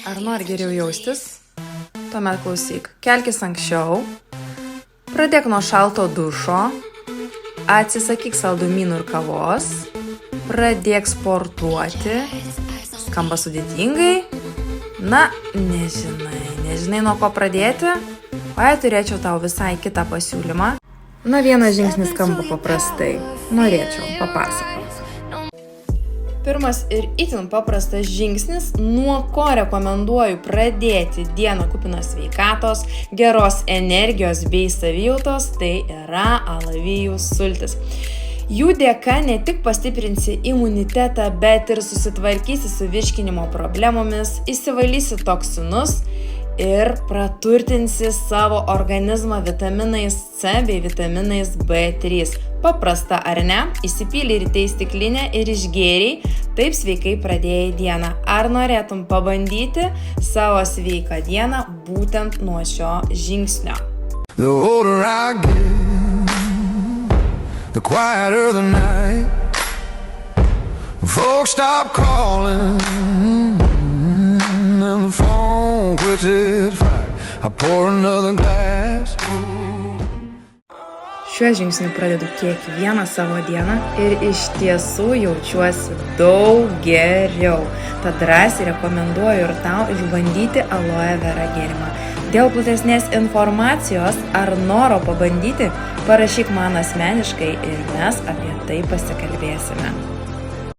Ar nori geriau jaustis? Tuomet klausyk, kelkis anksčiau, pradėk nuo šalto dušo, atsisakyk saldumynų ir kavos, pradėk sportuoti, skamba sudėtingai, na, nežinai nuo ko pradėti, o jei turėčiau tau visai kitą pasiūlymą. Na, vienas žingsnis skamba paprastai, norėčiau papasakoti. Pirmas ir itin paprastas žingsnis, nuo ko rekomenduoju pradėti dieną kupiną sveikatos, geros energijos bei savijautos, tai yra alavijų sultis. Jų dėka ne tik pastiprinsi imunitetą, bet ir susitvarkysi su virškinimo problemomis, įsivalysi toksinus ir praturtinsi savo organizmą vitaminais C bei vitaminais B3. Paprasta ar ne? Įsipylei ryte į stiklinę ir išgėrei, taip sveikai pradėjai dieną. Ar norėtum pabandyti savo sveiką dieną būtent nuo šio žingsnio? The older I get, the quieter the night. Folks stop calling and the phone quits its fight. I pour another glass. Šiuo žingsniu pradedu kiekvieną savo dieną ir iš tiesų jaučiuosi daug geriau. Tad drąsiai rekomenduoju ir tau išbandyti aloe vera gėrimą. Dėl platesnės informacijos ar noro pabandyti, parašyk man asmeniškai ir mes apie tai pasikalbėsime.